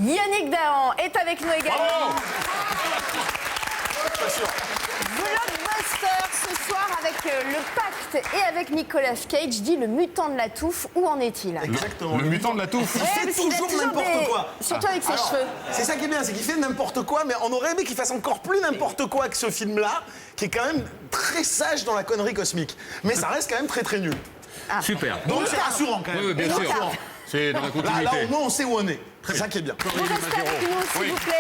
Yannick Dahan est avec nous également. Blockbuster ce soir avec Le Pacte et avec Nicolas Cage, dit le mutant de la touffe. Où en est-il? Exactement. Le mutant de la touffe. Il fait toujours n'importe quoi. Surtout avec ses cheveux. C'est ça qui est bien, c'est qu'il fait n'importe quoi, mais on aurait aimé qu'il fasse encore plus n'importe quoi que ce film-là, qui est quand même très sage dans la connerie cosmique. Mais ça reste quand même très très nul. Super. Donc c'est rassurant quand même. Oui, bien sûr. C'est dans la continuité. Là, au moins, on sait où on est. C'est ça qui est bien. Vous restez avec nous, s'il vous plaît.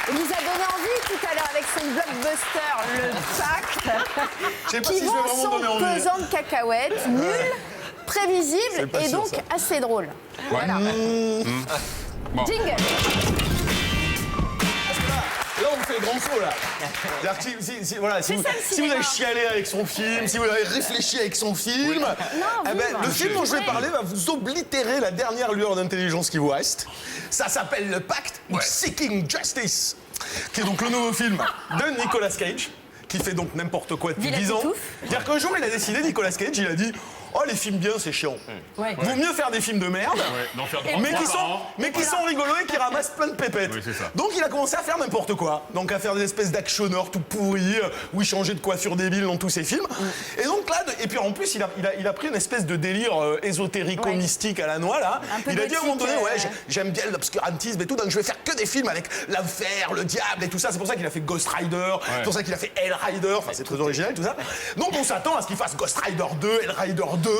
Il nous a donné envie tout à l'heure avec son blockbuster Le Pacte, Je sais pas qui si je vais vend vraiment son donner envie. pesant de cacahuètes, nul, prévisible pas et sûr, donc ça. assez drôle. Voilà. Bon. Jingle. Là, on fait le grand saut, là. C'est-à-dire que si ça, le vous cinéma. avez chialé avec son film, si vous avez réfléchi avec son film, le film dont je vais parler va vous oblitérer la dernière lueur d'intelligence qui vous reste. Ça s'appelle Le Pacte, ou Seeking Justice, qui est donc le nouveau film de Nicolas Cage, qui fait donc n'importe quoi depuis Dis la 10 ans. pitouffe. C'est-à-dire qu'un jour, il a décidé, Nicolas Cage, il a dit « Oh, les films bien, c'est chiant. Ouais. Vaut mieux faire des films de merde. » D'en faire Mais qui sont rigolos et qui ramassent plein de pépettes. Oui, c'est ça. Donc il a commencé à faire n'importe quoi. Donc à faire des espèces d'actionneurs tout pourris, où il changeait de coiffure débile dans tous ses films. Et donc là, et puis en plus, il a pris une espèce de délire ésotérico-mystique à la noix, là. Un peu Il a dit à un moment donné, gothique, ouais, j'aime bien l'obscurantisme et tout, donc je vais faire que des films avec l'enfer, le diable et tout ça. C'est pour ça qu'il a fait Ghost Rider, c'est pour ça qu'il a fait Hellrider, enfin c'est très original tout ça. Donc on s'attend à ce qu'il fasse Ghost Rider 2, Hellrider 2,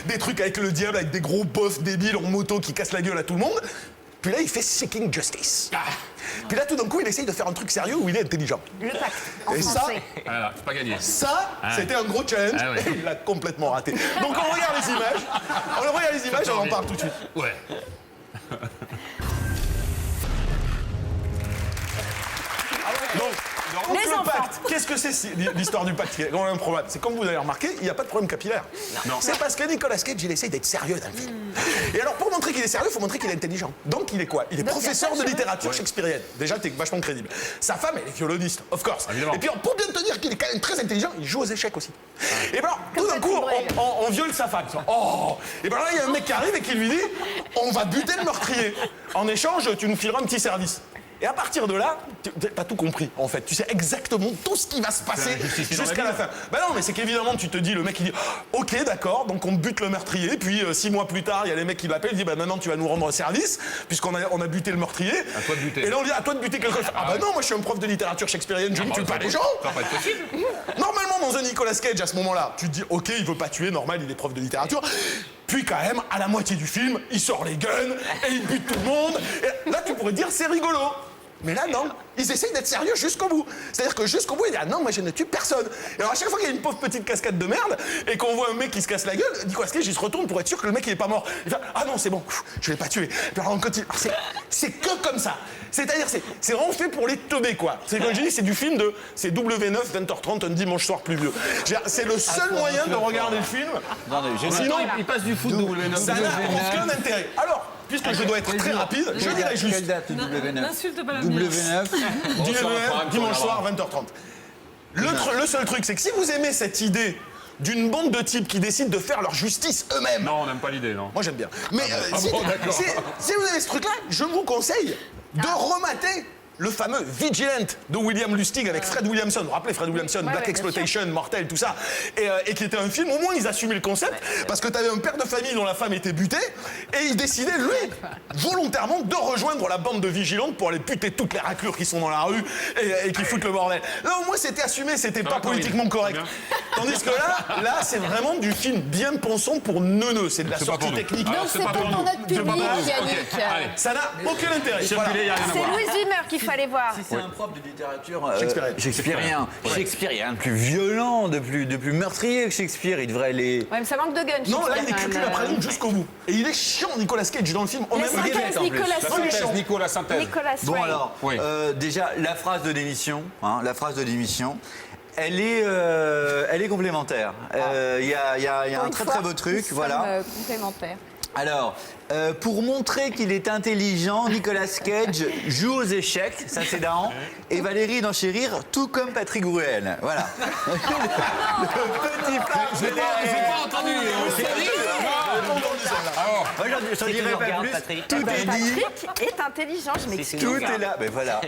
des trucs avec le diable, avec des gros boss débiles en moto qui cassent la gueule à tout le monde. Puis là, il fait Seeking Justice. Puis là, tout d'un coup, il essaye de faire un truc sérieux où il est intelligent. Le Pacte, en Et ça, français. Voilà, c'est pas gagné. Ça, c'était un gros challenge Ah ouais. et il l'a complètement raté. Donc on regarde les images, et on en parle tout de suite. Ouais. Donc Les le enfants. pacte, qu'est-ce que c'est l'histoire du pacte? Il y a quand même un problème. C'est comme vous avez remarqué, il n'y a pas de problème capillaire. C'est parce que Nicolas Cage, il essaye d'être sérieux dans le film. Et alors pour montrer qu'il est sérieux, il faut montrer qu'il est intelligent. Donc il est quoi? Il est Donc, professeur il y a pas de de littérature shakespearienne. Déjà, t'es vachement crédible. Sa femme, elle est violoniste, of course. Évidemment. Et puis pour bien te dire qu'il est quand même très intelligent, il joue aux échecs aussi. Et ben alors, tout d'un Comme coup, Patrick Bruel. on viole sa femme. Oh. Et ben là, il y a un mec qui arrive et qui lui dit, on va buter le meurtrier. En échange, tu nous fileras un petit service. Et à partir de là, t'as tout compris, en fait. Tu sais exactement tout ce qui va se passer jusqu'à la fin. Ben non, mais c'est qu'évidemment, tu te dis, le mec, il dit, ok, d'accord, donc on bute le meurtrier, puis 6 mois plus tard, il y a les mecs qui l'appellent, ils disent, bah maintenant, tu vas nous rendre service, puisqu'on a buté le meurtrier. À toi de buter. Et là, on dit, à toi de buter quelqu'un. Ah bah non, moi, je suis un prof de littérature shakespearienne, je ne tue pas les gens. Ça va pas être possible. Normalement, dans un Nicolas Cage, à ce moment-là, tu te dis, ok, il veut pas tuer, normal, il est prof de littérature. Puis quand même, à la moitié du film, il sort les guns et il bute tout le monde. Et là, tu pourrais dire, c'est rigolo. Mais là, non, ils essayent d'être sérieux jusqu'au bout. C'est-à-dire que jusqu'au bout, ils disent, ah non, moi je ne tue personne. Et alors à chaque fois qu'il y a une pauvre petite cascade de merde et qu'on voit un mec qui se casse la gueule, Nicolas Cage, il se retourne pour être sûr que le mec il est pas mort. Il fait, ah non, c'est bon, je l'ai pas tué. Puis alors on continue. Alors, c'est que comme ça. C'est-à-dire, c'est vraiment fait pour les teubés, quoi. C'est comme je dis, c'est du film de. C'est W9, 20h30, un dimanche soir pluvieux. C'est le seul moyen de regarder le film. Sinon, Il passe du foot W9. ça n'a aucun intérêt. Alors, puisque je dois être très rapide, je dirais juste. Quelle date, W9? N'insulte pas la mienne. W9. Dimanche soir, 20h30. Le seul truc, c'est que si vous aimez cette idée d'une bande de types qui décident de faire leur justice eux-mêmes, Non, on n'aime pas l'idée, non. moi j'aime bien. Mais d'accord. si vous avez ce truc-là, je vous conseille de remater le fameux Vigilant de William Lustig avec Fred Williamson. Vous vous rappelez Fred Williamson, Black ouais, bien Exploitation, Mortel, tout ça. Et qui était un film, au moins ils assumaient le concept, parce que t'avais un père de famille dont la femme était butée, et il décidait, lui, volontairement, de rejoindre la bande de vigilantes pour aller buter toutes les raclures qui sont dans la rue et qui foutent le bordel. Là, au moins, c'était assumé, c'était pas politiquement correct. Tandis que là, c'est vraiment du film bien pensant pour neuneux. C'est de la C'est pas sortie pour nous. technique. Alors, Donc c'est c'est pas pas pour pour nous. notre C'est pas public, pour nous. Yannick. Ok, allez. Ça n'a aucun intérêt. Circuler, il n'y a rien à C'est voir. Louis Zimmer qu'il fallait voir. Si c'est un prof de littérature Shakespearien. shakespearien, de plus violent, de plus meurtrier que Shakespeare, il devrait les... Ouais, mais ça manque de gun. Non, là, il Shakespeare, écrit quand la même. prélude jusqu'au bout. Et il est chiant, Nicolas Cage, dans le film. On La aime synthèse, en plus. Nicolas La Cage. synthèse, Nico, la synthèse. Nicolas Bon Ray. alors, Oui. déjà, la phrase de démission, elle est complémentaire. Il y a Pour un une très fois, très beau truc, nous voilà. sommes, complémentaires. Alors, pour montrer qu'il est intelligent, Nicolas Cage joue aux échecs, ça c'est Dahan, et Valérie d'enchérir, tout comme Patrick Bruel. Voilà. Le petit frère. J'ai pas entendu. celle-là. Ah bon. Moi, j'en Si tu dirais nous pas regardes, plus. Patrick. Tout est dit. Patrick est intelligent, je m'excuse. Tout est là. Ben voilà.